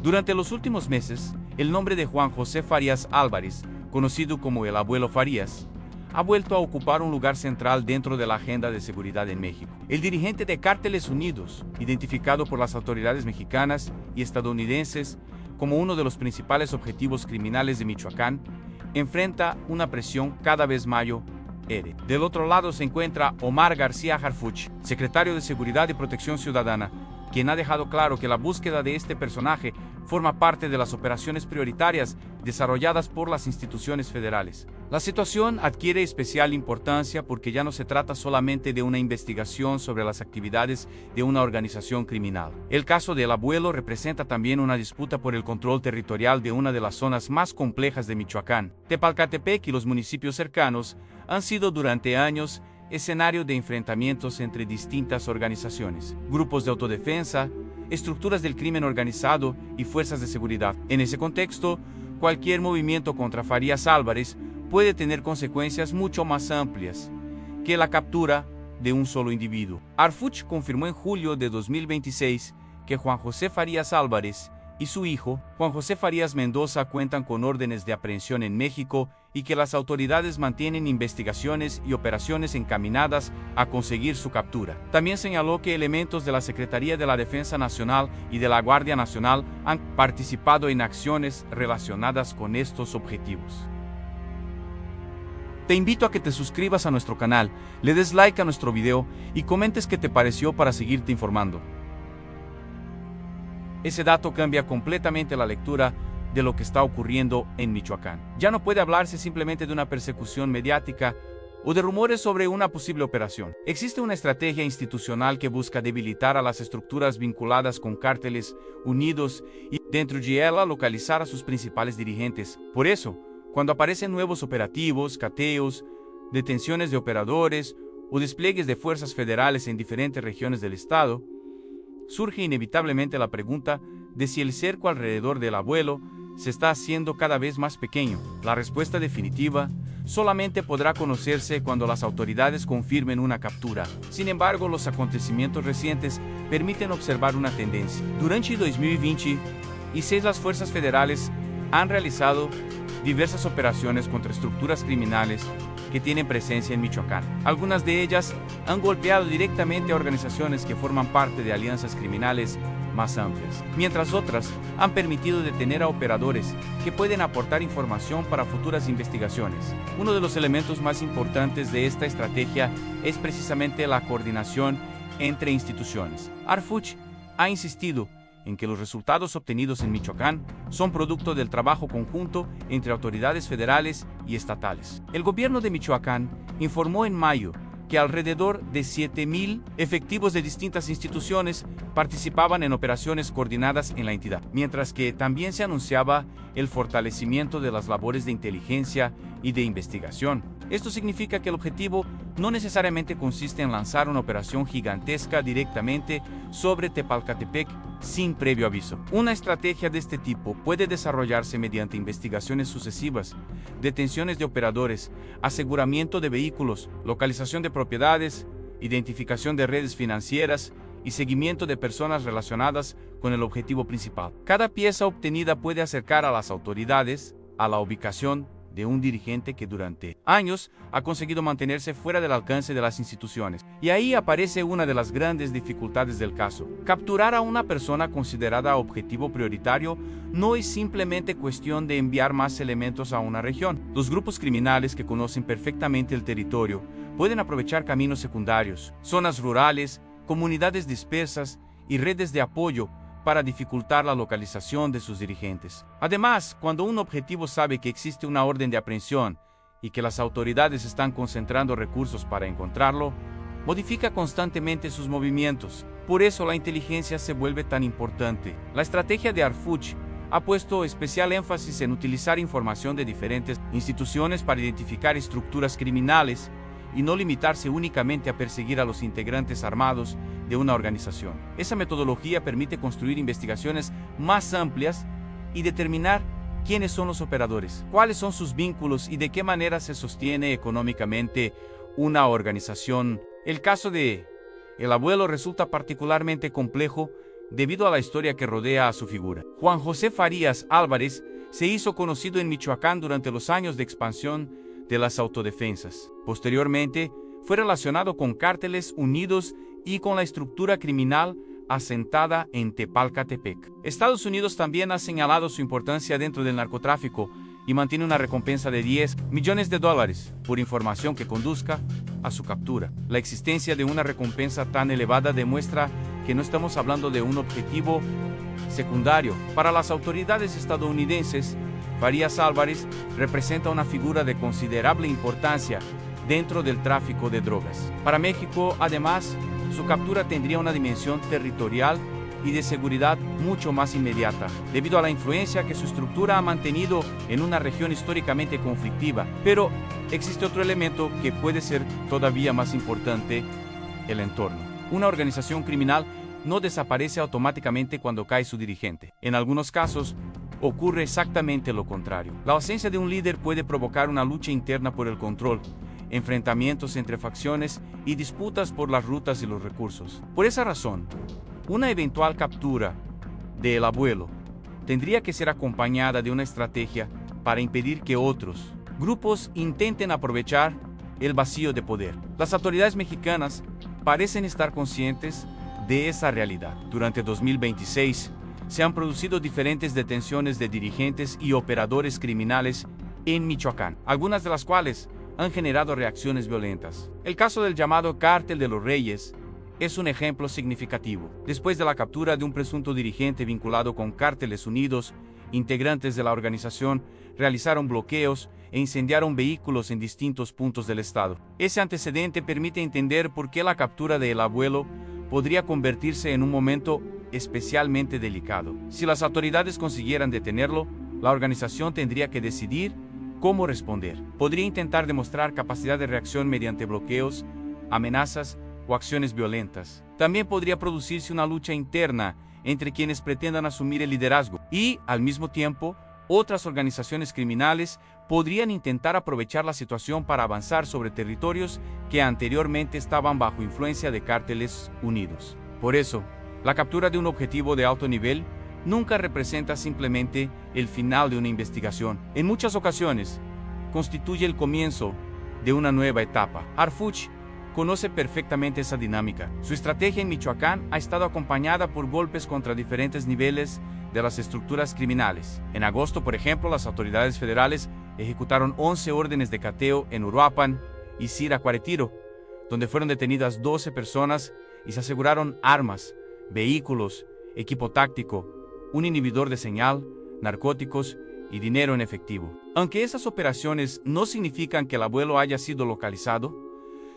Durante los últimos meses, el nombre de Juan José Farías Álvarez, conocido como el Abuelo Farías, ha vuelto a ocupar un lugar central dentro de la agenda de seguridad en México. El dirigente de Cárteles Unidos, identificado por las autoridades mexicanas y estadounidenses como uno de los principales objetivos criminales de Michoacán, enfrenta una presión cada vez mayor. Del otro lado se encuentra Omar García Harfuch, secretario de Seguridad y Protección Ciudadana, quien ha dejado claro que la búsqueda de este personaje forma parte de las operaciones prioritarias desarrolladas por las instituciones federales. La situación adquiere especial importancia porque ya no se trata solamente de una investigación sobre las actividades de una organización criminal. El caso del Abuelo representa también una disputa por el control territorial de una de las zonas más complejas de Michoacán. Tepalcatepec y los municipios cercanos han sido durante años escenario de enfrentamientos entre distintas organizaciones, grupos de autodefensa, estructuras del crimen organizado y fuerzas de seguridad. En ese contexto, cualquier movimiento contra Farías Álvarez puede tener consecuencias mucho más amplias que la captura de un solo individuo. Harfuch confirmó en julio de 2026 que Juan José Farías Álvarez y su hijo, Juan José Farías Mendoza, cuentan con órdenes de aprehensión en México y que las autoridades mantienen investigaciones y operaciones encaminadas a conseguir su captura. También señaló que elementos de la Secretaría de la Defensa Nacional y de la Guardia Nacional han participado en acciones relacionadas con estos objetivos. Te invito a que te suscribas a nuestro canal, le des like a nuestro video y comentes qué te pareció para seguirte informando. Ese dato cambia completamente la lectura de lo que está ocurriendo en Michoacán. Ya no puede hablarse simplemente de una persecución mediática o de rumores sobre una posible operación. Existe una estrategia institucional que busca debilitar a las estructuras vinculadas con Cárteles Unidos y, dentro de ella, localizar a sus principales dirigentes. Por eso, cuando aparecen nuevos operativos, cateos, detenciones de operadores o despliegues de fuerzas federales en diferentes regiones del estado, surge inevitablemente la pregunta de si el cerco alrededor del Abuelo se está haciendo cada vez más pequeño. La respuesta definitiva solamente podrá conocerse cuando las autoridades confirmen una captura. Sin embargo, los acontecimientos recientes permiten observar una tendencia. Durante 2026, las fuerzas federales han realizado diversas operaciones contra estructuras criminales que tienen presencia en Michoacán. Algunas de ellas han golpeado directamente a organizaciones que forman parte de alianzas criminales más amplias, mientras otras han permitido detener a operadores que pueden aportar información para futuras investigaciones. Uno de los elementos más importantes de esta estrategia es precisamente la coordinación entre instituciones. Harfuch ha insistido en que los resultados obtenidos en Michoacán son producto del trabajo conjunto entre autoridades federales y estatales. El gobierno de Michoacán informó en mayo que alrededor de 7,000 efectivos de distintas instituciones participaban en operaciones coordinadas en la entidad, mientras que también se anunciaba el fortalecimiento de las labores de inteligencia y de investigación. Esto significa que el objetivo no necesariamente consiste en lanzar una operación gigantesca directamente sobre Tepalcatepec sin previo aviso. Una estrategia de este tipo puede desarrollarse mediante investigaciones sucesivas, detenciones de operadores, aseguramiento de vehículos, localización de propiedades, identificación de redes financieras y seguimiento de personas relacionadas con el objetivo principal. Cada pieza obtenida puede acercar a las autoridades a la ubicación de un dirigente que durante años ha conseguido mantenerse fuera del alcance de las instituciones. Y ahí aparece una de las grandes dificultades del caso. Capturar a una persona considerada objetivo prioritario no es simplemente cuestión de enviar más elementos a una región. Los grupos criminales que conocen perfectamente el territorio pueden aprovechar caminos secundarios, zonas rurales, comunidades dispersas y redes de apoyo para dificultar la localización de sus dirigentes. Además, cuando un objetivo sabe que existe una orden de aprehensión y que las autoridades están concentrando recursos para encontrarlo, modifica constantemente sus movimientos. Por eso la inteligencia se vuelve tan importante. La estrategia de Harfuch ha puesto especial énfasis en utilizar información de diferentes instituciones para identificar estructuras criminales y no limitarse únicamente a perseguir a los integrantes armados de una organización. Esa metodología permite construir investigaciones más amplias y determinar quiénes son los operadores, cuáles son sus vínculos y de qué manera se sostiene económicamente una organización. El caso de El Abuelo resulta particularmente complejo, debido a la historia que rodea a su figura. Juan José Farías Álvarez se hizo conocido en Michoacán durante los años de expansión de las autodefensas. Posteriormente, fue relacionado con Cárteles Unidos y con la estructura criminal asentada en Tepalcatepec. Estados Unidos también ha señalado su importancia dentro del narcotráfico y mantiene una recompensa de $10 millones por información que conduzca a su captura. La existencia de una recompensa tan elevada demuestra que no estamos hablando de un objetivo secundario. Para las autoridades estadounidenses, Farías Álvarez representa una figura de considerable importancia dentro del tráfico de drogas. Para México, además, su captura tendría una dimensión territorial y de seguridad mucho más inmediata, debido a la influencia que su estructura ha mantenido en una región históricamente conflictiva. Pero existe otro elemento que puede ser todavía más importante: el entorno. Una organización criminal no desaparece automáticamente cuando cae su dirigente. En algunos casos, ocurre exactamente lo contrario. La ausencia de un líder puede provocar una lucha interna por el control, enfrentamientos entre facciones y disputas por las rutas y los recursos. Por esa razón, una eventual captura del abuelo tendría que ser acompañada de una estrategia para impedir que otros grupos intenten aprovechar el vacío de poder. Las autoridades mexicanas parecen estar conscientes de esa realidad. Durante 2026 se han producido diferentes detenciones de dirigentes y operadores criminales en Michoacán, algunas de las cuales han generado reacciones violentas. El caso del llamado Cártel de los Reyes es un ejemplo significativo. Después de la captura de un presunto dirigente vinculado con Cárteles Unidos, integrantes de la organización realizaron bloqueos e incendiaron vehículos en distintos puntos del estado. Ese antecedente permite entender por qué la captura del abuelo podría convertirse en un momento especialmente delicado. Si las autoridades consiguieran detenerlo, la organización tendría que decidir cómo responder. Podría intentar demostrar capacidad de reacción mediante bloqueos, amenazas o acciones violentas. También podría producirse una lucha interna entre quienes pretendan asumir el liderazgo y, al mismo tiempo, otras organizaciones criminales podrían intentar aprovechar la situación para avanzar sobre territorios que anteriormente estaban bajo influencia de Cárteles Unidos. Por eso, la captura de un objetivo de alto nivel nunca representa simplemente el final de una investigación. En muchas ocasiones, constituye el comienzo de una nueva etapa. Harfuch conoce perfectamente esa dinámica. Su estrategia en Michoacán ha estado acompañada por golpes contra diferentes niveles de las estructuras criminales. En agosto, por ejemplo, las autoridades federales ejecutaron 11 órdenes de cateo en Uruapan y Siracuaretiro, donde fueron detenidas 12 personas y se aseguraron armas, vehículos, equipo táctico, un inhibidor de señal, narcóticos y dinero en efectivo. Aunque esas operaciones no significan que el abuelo haya sido localizado,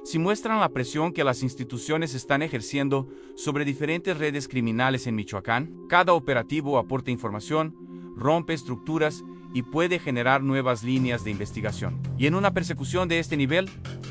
sí muestran la presión que las instituciones están ejerciendo sobre diferentes redes criminales en Michoacán. Cada operativo aporta información, rompe estructuras y puede generar nuevas líneas de investigación. Y en una persecución de este nivel,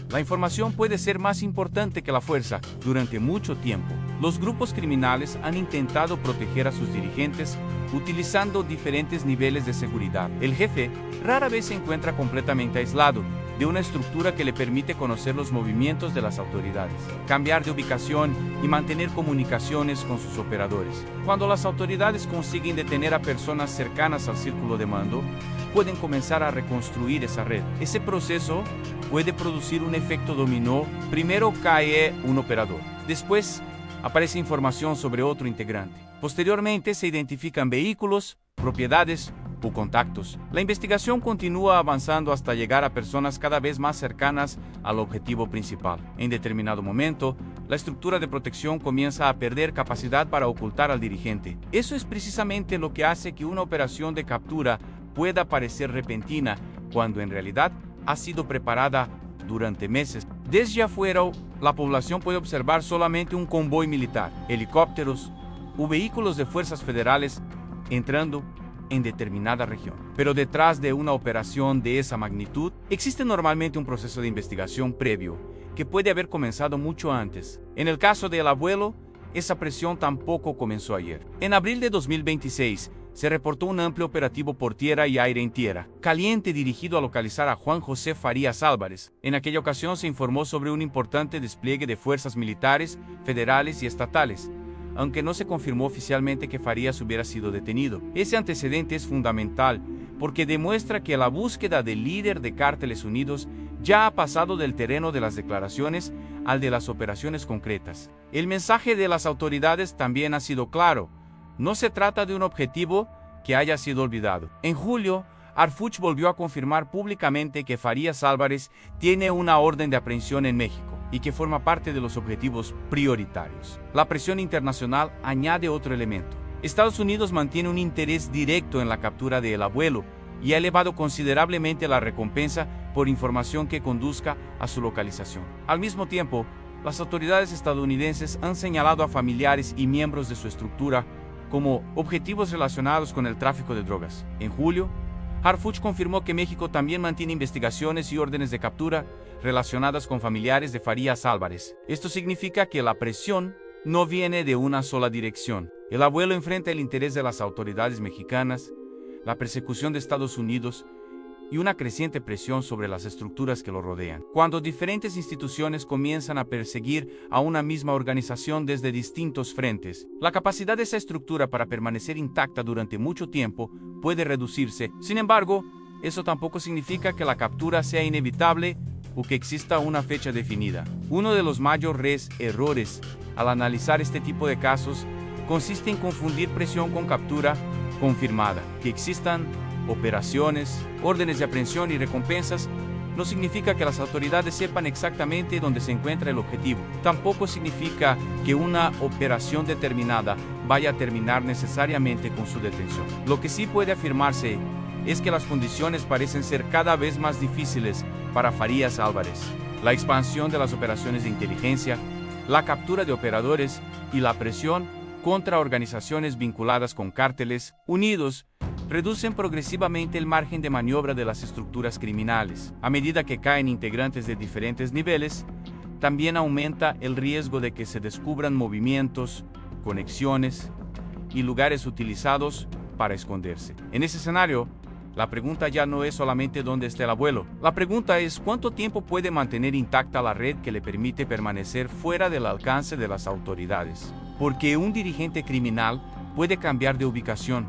la información puede ser más importante que la fuerza. Durante mucho tiempo, los grupos criminales han intentado proteger a sus dirigentes utilizando diferentes niveles de seguridad. El jefe rara vez se encuentra completamente aislado de una estructura que le permite conocer los movimientos de las autoridades, cambiar de ubicación y mantener comunicaciones con sus operadores. Cuando las autoridades consiguen detener a personas cercanas al círculo de mando, pueden comenzar a reconstruir esa red. Ese proceso puede producir un efecto dominó. Primero cae un operador, después aparece información sobre otro integrante. Posteriormente se identifican vehículos, propiedades o contactos. La investigación continúa avanzando hasta llegar a personas cada vez más cercanas al objetivo principal. En determinado momento, la estructura de protección comienza a perder capacidad para ocultar al dirigente. Eso es precisamente lo que hace que una operación de captura pueda parecer repentina, cuando en realidad ha sido preparada durante meses. Desde afuera, la población puede observar solamente un convoy militar, helicópteros o vehículos de fuerzas federales entrando en determinada región. Pero detrás de una operación de esa magnitud, existe normalmente un proceso de investigación previo que puede haber comenzado mucho antes. En el caso del abuelo, esa presión tampoco comenzó ayer. En abril de 2026, se reportó un amplio operativo por tierra y aire en tierra caliente dirigido a localizar a Juan José Farías Álvarez. En aquella ocasión se informó sobre un importante despliegue de fuerzas militares, federales y estatales, aunque no se confirmó oficialmente que Farías hubiera sido detenido. Ese antecedente es fundamental porque demuestra que la búsqueda del líder de Cárteles Unidos ya ha pasado del terreno de las declaraciones al de las operaciones concretas. El mensaje de las autoridades también ha sido claro. No se trata de un objetivo que haya sido olvidado. En julio, Harfuch volvió a confirmar públicamente que Farías Álvarez tiene una orden de aprehensión en México y que forma parte de los objetivos prioritarios. La presión internacional añade otro elemento. Estados Unidos mantiene un interés directo en la captura del abuelo y ha elevado considerablemente la recompensa por información que conduzca a su localización. Al mismo tiempo, las autoridades estadounidenses han señalado a familiares y miembros de su estructura como objetivos relacionados con el tráfico de drogas. En julio, Harfuch confirmó que México también mantiene investigaciones y órdenes de captura relacionadas con familiares de Farías Álvarez. Esto significa que la presión no viene de una sola dirección. El abuelo enfrenta el interés de las autoridades mexicanas, la persecución de Estados Unidos y una creciente presión sobre las estructuras que lo rodean. Cuando diferentes instituciones comienzan a perseguir a una misma organización desde distintos frentes, la capacidad de esa estructura para permanecer intacta durante mucho tiempo puede reducirse. Sin embargo, eso tampoco significa que la captura sea inevitable o que exista una fecha definida. Uno de los mayores errores al analizar este tipo de casos consiste en confundir presión con captura confirmada. Que existan operaciones, órdenes de aprehensión y recompensas no significa que las autoridades sepan exactamente dónde se encuentra el objetivo. Tampoco significa que una operación determinada vaya a terminar necesariamente con su detención. Lo que sí puede afirmarse es que las condiciones parecen ser cada vez más difíciles para Farías Álvarez. La expansión de las operaciones de inteligencia, la captura de operadores y la presión contra organizaciones vinculadas con cárteles unidos reducen progresivamente el margen de maniobra de las estructuras criminales. A medida que caen integrantes de diferentes niveles, también aumenta el riesgo de que se descubran movimientos, conexiones y lugares utilizados para esconderse. En ese escenario, la pregunta ya no es solamente dónde está el abuelo. La pregunta es cuánto tiempo puede mantener intacta la red que le permite permanecer fuera del alcance de las autoridades. Porque un dirigente criminal puede cambiar de ubicación,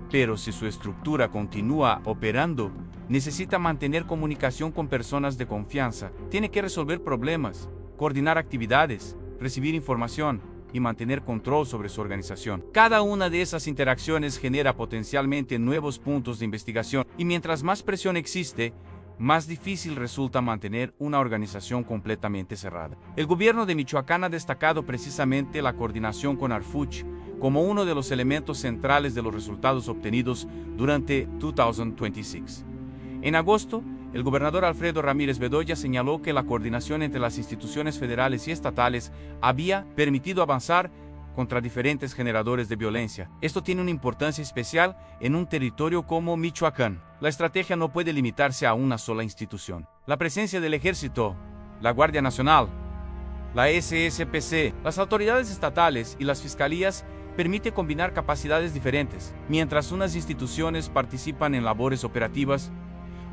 pero si su estructura continúa operando, necesita mantener comunicación con personas de confianza, tiene que resolver problemas, coordinar actividades, recibir información y mantener control sobre su organización. Cada una de esas interacciones genera potencialmente nuevos puntos de investigación y mientras más presión existe, más difícil resulta mantener una organización completamente cerrada. El gobierno de Michoacán ha destacado precisamente la coordinación con Harfuch como uno de los elementos centrales de los resultados obtenidos durante 2026. En agosto, el gobernador Alfredo Ramírez Bedoya señaló que la coordinación entre las instituciones federales y estatales había permitido avanzar contra diferentes generadores de violencia. Esto tiene una importancia especial en un territorio como Michoacán. La estrategia no puede limitarse a una sola institución. La presencia del Ejército, la Guardia Nacional, la SSPC, las autoridades estatales y las fiscalías permite combinar capacidades diferentes. Mientras unas instituciones participan en labores operativas,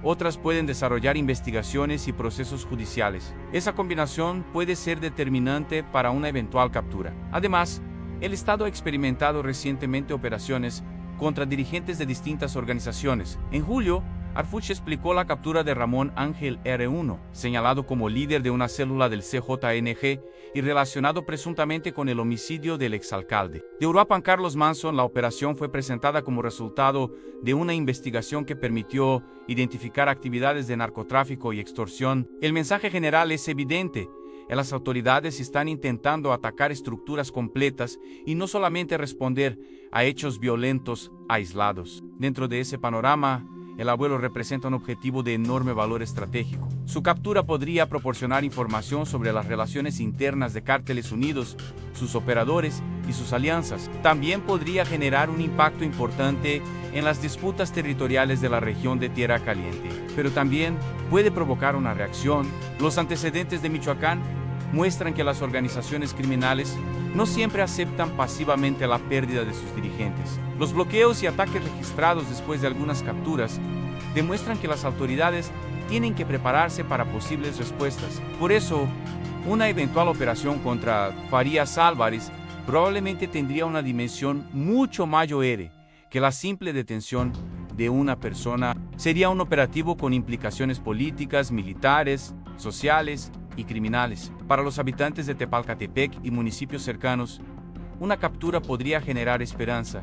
otras pueden desarrollar investigaciones y procesos judiciales. Esa combinación puede ser determinante para una eventual captura. Además, el Estado ha experimentado recientemente operaciones contra dirigentes de distintas organizaciones. En julio, Harfuch explicó la captura de Ramón Ángel R1, señalado como líder de una célula del CJNG y relacionado presuntamente con el homicidio del exalcalde de Uruapan, Carlos Manson. La operación fue presentada como resultado de una investigación que permitió identificar actividades de narcotráfico y extorsión. El mensaje general es evidente. Las autoridades están intentando atacar estructuras completas y no solamente responder a hechos violentos aislados. Dentro de ese panorama, el abuelo representa un objetivo de enorme valor estratégico. Su captura podría proporcionar información sobre las relaciones internas de Cárteles Unidos, sus operadores y sus alianzas. También podría generar un impacto importante en las disputas territoriales de la región de Tierra Caliente. Pero también puede provocar una reacción. Los antecedentes de Michoacán muestran que las organizaciones criminales no siempre aceptan pasivamente la pérdida de sus dirigentes. Los bloqueos y ataques registrados después de algunas capturas demuestran que las autoridades tienen que prepararse para posibles respuestas. Por eso, una eventual operación contra Farías Álvarez probablemente tendría una dimensión mucho mayor que la simple detención de una persona. Sería un operativo con implicaciones políticas, militares, sociales y criminales. Para los habitantes de Tepalcatepec y municipios cercanos, una captura podría generar esperanza,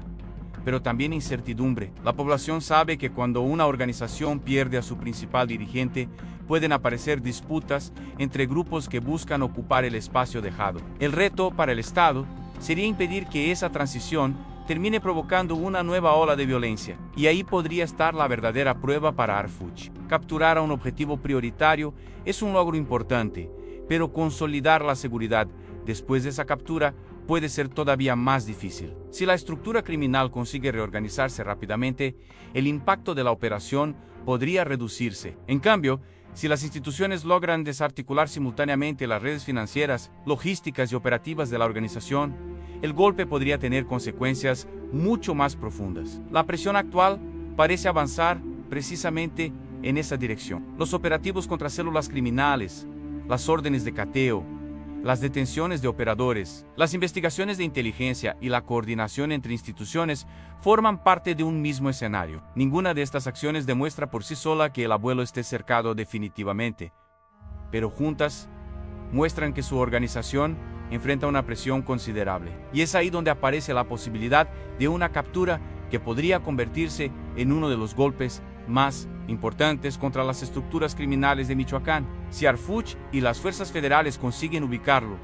pero también incertidumbre. La población sabe que cuando una organización pierde a su principal dirigente, pueden aparecer disputas entre grupos que buscan ocupar el espacio dejado. El reto para el Estado sería impedir que esa transición termine provocando una nueva ola de violencia. Y ahí podría estar la verdadera prueba para Arfuch. Capturar a un objetivo prioritario es un logro importante, pero consolidar la seguridad después de esa captura puede ser todavía más difícil. Si la estructura criminal consigue reorganizarse rápidamente, el impacto de la operación podría reducirse. En cambio, si las instituciones logran desarticular simultáneamente las redes financieras, logísticas y operativas de la organización, el golpe podría tener consecuencias mucho más profundas. La presión actual parece avanzar precisamente en esa dirección. Los operativos contra células criminales, las órdenes de cateo, las detenciones de operadores, las investigaciones de inteligencia y la coordinación entre instituciones forman parte de un mismo escenario. Ninguna de estas acciones demuestra por sí sola que el abuelo esté cercado definitivamente, pero juntas muestran que su organización enfrenta una presión considerable. Y es ahí donde aparece la posibilidad de una captura que podría convertirse en uno de los golpes más importantes contra las estructuras criminales de Michoacán. Si Arfuch y las fuerzas federales consiguen ubicarlo,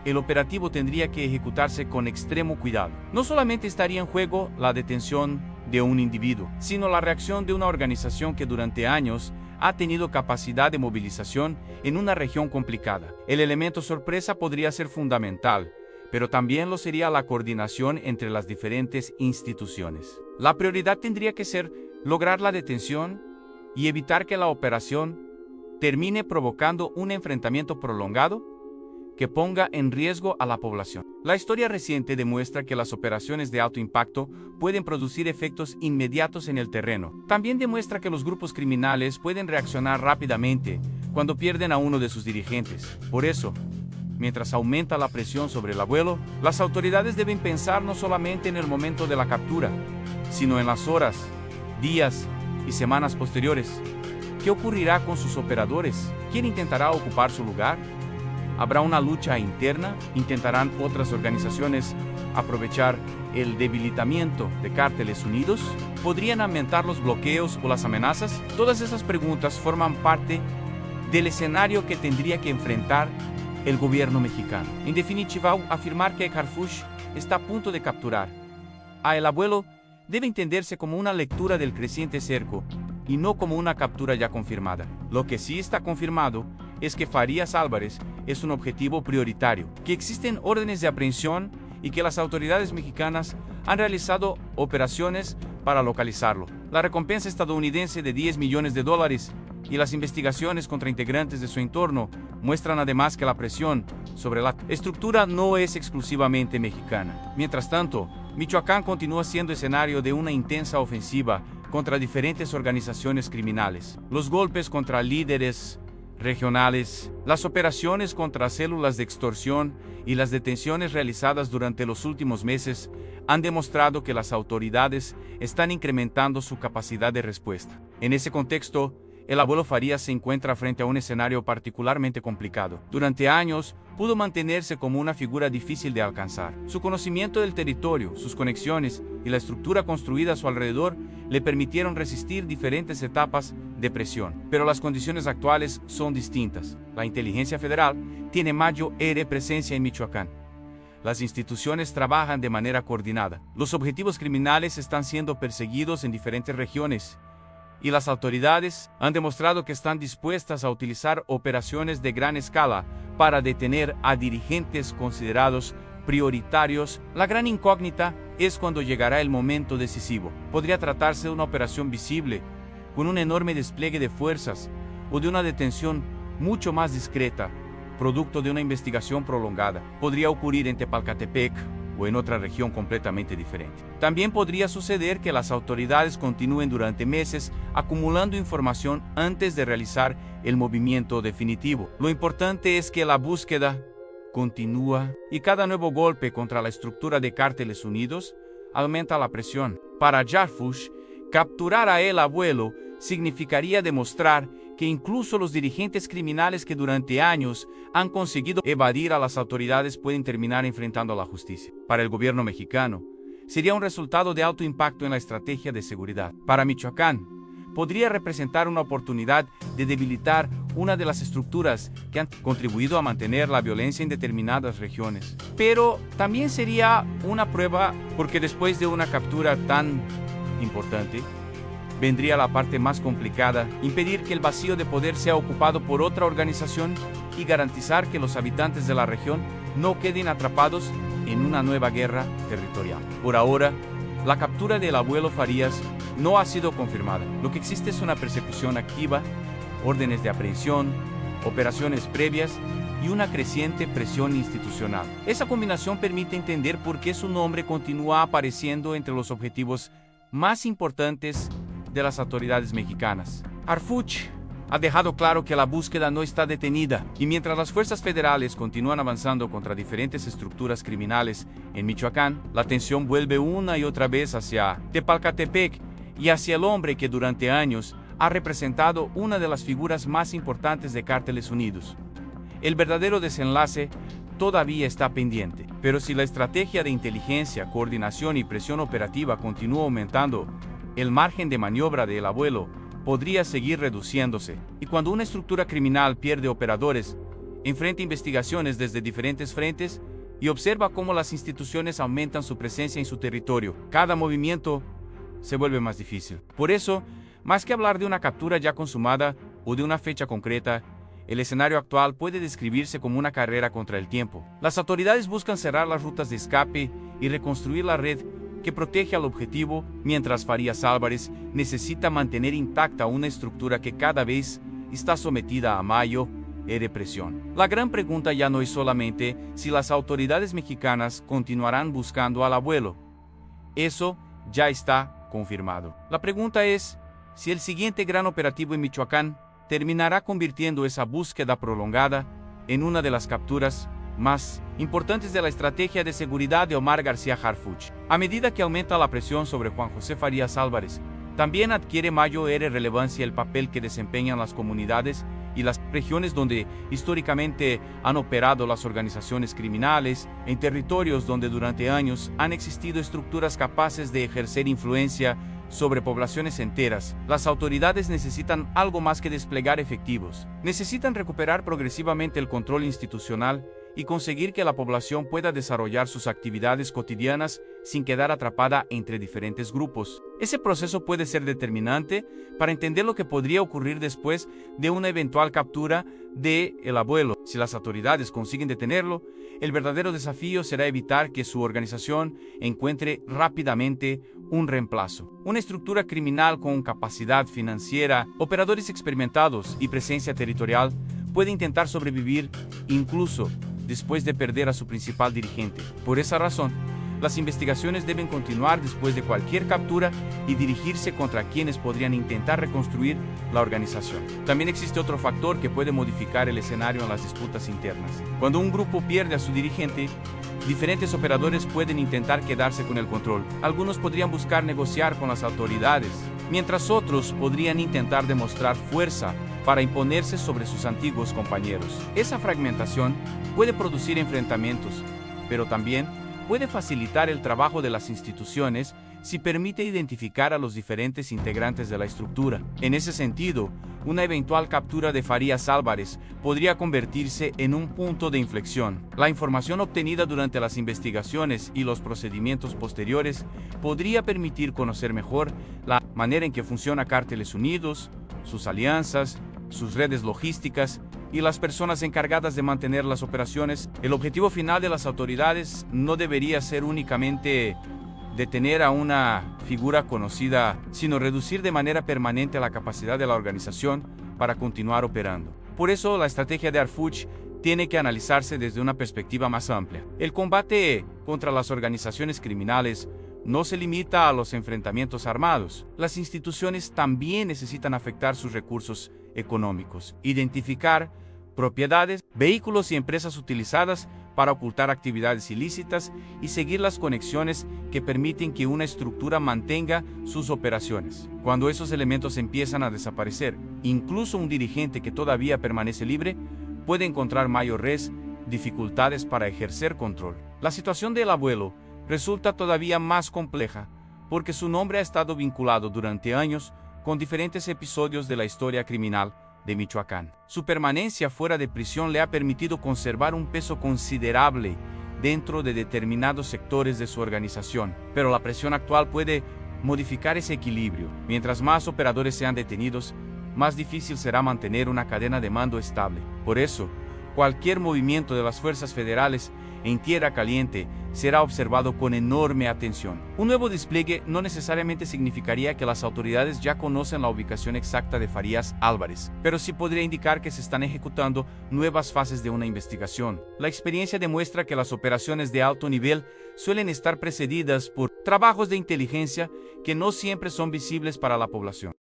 el operativo tendría que ejecutarse con extremo cuidado. No solamente estaría en juego la detención de un individuo, sino la reacción de una organización que durante años ha tenido capacidad de movilización en una región complicada. El elemento sorpresa podría ser fundamental, pero también lo sería la coordinación entre las diferentes instituciones. La prioridad tendría que ser lograr la detención y evitar que la operación termine provocando un enfrentamiento prolongado que ponga en riesgo a la población. La historia reciente demuestra que las operaciones de alto impacto pueden producir efectos inmediatos en el terreno. También demuestra que los grupos criminales pueden reaccionar rápidamente cuando pierden a uno de sus dirigentes. Por eso, mientras aumenta la presión sobre el abuelo, las autoridades deben pensar no solamente en el momento de la captura, sino en las horas, días y semanas posteriores. ¿Qué ocurrirá con sus operadores? ¿Quién intentará ocupar su lugar? ¿Habrá una lucha interna? ¿Intentarán otras organizaciones aprovechar el debilitamiento de cárteles unidos? ¿Podrían aumentar los bloqueos o las amenazas? Todas esas preguntas forman parte del escenario que tendría que enfrentar el gobierno mexicano. En definitiva, afirmar que Arfuch está a punto de capturar a el abuelo debe entenderse como una lectura del creciente cerco y no como una captura ya confirmada. Lo que sí está confirmado es que Farías Álvarez es un objetivo prioritario, que existen órdenes de aprehensión y que las autoridades mexicanas han realizado operaciones para localizarlo. La recompensa estadounidense de $10 millones y las investigaciones contra integrantes de su entorno muestran además que la presión sobre la estructura no es exclusivamente mexicana. Mientras tanto, Michoacán continúa siendo escenario de una intensa ofensiva contra diferentes organizaciones criminales. Los golpes contra líderes regionales, las operaciones contra células de extorsión y las detenciones realizadas durante los últimos meses han demostrado que las autoridades están incrementando su capacidad de respuesta. En ese contexto, el abuelo Farías se encuentra frente a un escenario particularmente complicado. Durante años, pudo mantenerse como una figura difícil de alcanzar. Su conocimiento del territorio, sus conexiones y la estructura construida a su alrededor le permitieron resistir diferentes etapas de presión. Pero las condiciones actuales son distintas. La inteligencia federal tiene mayor presencia en Michoacán. Las instituciones trabajan de manera coordinada. Los objetivos criminales están siendo perseguidos en diferentes regiones y las autoridades han demostrado que están dispuestas a utilizar operaciones de gran escala para detener a dirigentes considerados prioritarios. La gran incógnita es cuando llegará el momento decisivo. Podría tratarse de una operación visible, con un enorme despliegue de fuerzas, o de una detención mucho más discreta, producto de una investigación prolongada. Podría ocurrir en Tepalcatepec o en otra región completamente diferente. También podría suceder que las autoridades continúen durante meses acumulando información antes de realizar el movimiento definitivo. Lo importante es que la búsqueda continúa y cada nuevo golpe contra la estructura de Cárteles Unidos aumenta la presión. Para Harfuch, capturar a El Abuelo significaría demostrar que incluso los dirigentes criminales que durante años han conseguido evadir a las autoridades pueden terminar enfrentando a la justicia. Para el gobierno mexicano, sería un resultado de alto impacto en la estrategia de seguridad. Para Michoacán, podría representar una oportunidad de debilitar una de las estructuras que han contribuido a mantener la violencia en determinadas regiones. Pero también sería una prueba porque después de una captura tan importante, vendría la parte más complicada, impedir que el vacío de poder sea ocupado por otra organización y garantizar que los habitantes de la región no queden atrapados en una nueva guerra territorial. Por ahora, la captura del Abuelo Farías no ha sido confirmada. Lo que existe es una persecución activa, órdenes de aprehensión, operaciones previas y una creciente presión institucional. Esa combinación permite entender por qué su nombre continúa apareciendo entre los objetivos más importantes de las autoridades mexicanas. Harfuch ha dejado claro que la búsqueda no está detenida y mientras las fuerzas federales continúan avanzando contra diferentes estructuras criminales en Michoacán, la tensión vuelve una y otra vez hacia Tepalcatepec y hacia el hombre que durante años ha representado una de las figuras más importantes de Cárteles Unidos. El verdadero desenlace todavía está pendiente, pero si la estrategia de inteligencia, coordinación y presión operativa continúa aumentando, el margen de maniobra del Abuelo podría seguir reduciéndose. Y cuando una estructura criminal pierde operadores, enfrenta investigaciones desde diferentes frentes y observa cómo las instituciones aumentan su presencia en su territorio, cada movimiento se vuelve más difícil. Por eso, más que hablar de una captura ya consumada o de una fecha concreta, el escenario actual puede describirse como una carrera contra el tiempo. Las autoridades buscan cerrar las rutas de escape y reconstruir la red que protege al objetivo, mientras Farías Álvarez necesita mantener intacta una estructura que cada vez está sometida a mayor represión. La gran pregunta ya no es solamente si las autoridades mexicanas continuarán buscando al Abuelo. Eso ya está confirmado. La pregunta es si el siguiente gran operativo en Michoacán terminará convirtiendo esa búsqueda prolongada en una de las capturas más importantes de la estrategia de seguridad de Omar García Harfuch. A medida que aumenta la presión sobre Juan José Farías Álvarez, también adquiere mayor relevancia el papel que desempeñan las comunidades y las regiones donde históricamente han operado las organizaciones criminales, en territorios donde durante años han existido estructuras capaces de ejercer influencia sobre poblaciones enteras. Las autoridades necesitan algo más que desplegar efectivos. Necesitan recuperar progresivamente el control institucional y conseguir que la población pueda desarrollar sus actividades cotidianas sin quedar atrapada entre diferentes grupos. Ese proceso puede ser determinante para entender lo que podría ocurrir después de una eventual captura de El Abuelo. Si las autoridades consiguen detenerlo, el verdadero desafío será evitar que su organización encuentre rápidamente un reemplazo. Una estructura criminal con capacidad financiera, operadores experimentados y presencia territorial puede intentar sobrevivir incluso después de perder a su principal dirigente. Por esa razón, las investigaciones deben continuar después de cualquier captura y dirigirse contra quienes podrían intentar reconstruir la organización. También existe otro factor que puede modificar el escenario en las disputas internas. Cuando un grupo pierde a su dirigente, diferentes operadores pueden intentar quedarse con el control. Algunos podrían buscar negociar con las autoridades, mientras otros podrían intentar demostrar fuerza para imponerse sobre sus antiguos compañeros. Esa fragmentación puede producir enfrentamientos, pero también puede facilitar el trabajo de las instituciones si permite identificar a los diferentes integrantes de la estructura. En ese sentido, una eventual captura de Farías Álvarez podría convertirse en un punto de inflexión. La información obtenida durante las investigaciones y los procedimientos posteriores podría permitir conocer mejor la manera en que funciona Cárteles Unidos, sus alianzas, sus redes logísticas y las personas encargadas de mantener las operaciones. El objetivo final de las autoridades no debería ser únicamente detener a una figura conocida, sino reducir de manera permanente la capacidad de la organización para continuar operando. Por eso, la estrategia de Harfuch tiene que analizarse desde una perspectiva más amplia. El combate contra las organizaciones criminales no se limita a los enfrentamientos armados. Las instituciones también necesitan afectar sus recursos económicos, identificar propiedades, vehículos y empresas utilizadas para ocultar actividades ilícitas y seguir las conexiones que permiten que una estructura mantenga sus operaciones. Cuando esos elementos empiezan a desaparecer, incluso un dirigente que todavía permanece libre puede encontrar mayores dificultades para ejercer control. La situación del abuelo resulta todavía más compleja porque su nombre ha estado vinculado durante años con diferentes episodios de la historia criminal de Michoacán. Su permanencia fuera de prisión le ha permitido conservar un peso considerable dentro de determinados sectores de su organización, pero la presión actual puede modificar ese equilibrio. Mientras más operadores sean detenidos, más difícil será mantener una cadena de mando estable. Por eso, cualquier movimiento de las fuerzas federales en Tierra Caliente será observado con enorme atención. Un nuevo despliegue no necesariamente significaría que las autoridades ya conocen la ubicación exacta de Farías Álvarez, pero sí podría indicar que se están ejecutando nuevas fases de una investigación. La experiencia demuestra que las operaciones de alto nivel suelen estar precedidas por trabajos de inteligencia que no siempre son visibles para la población.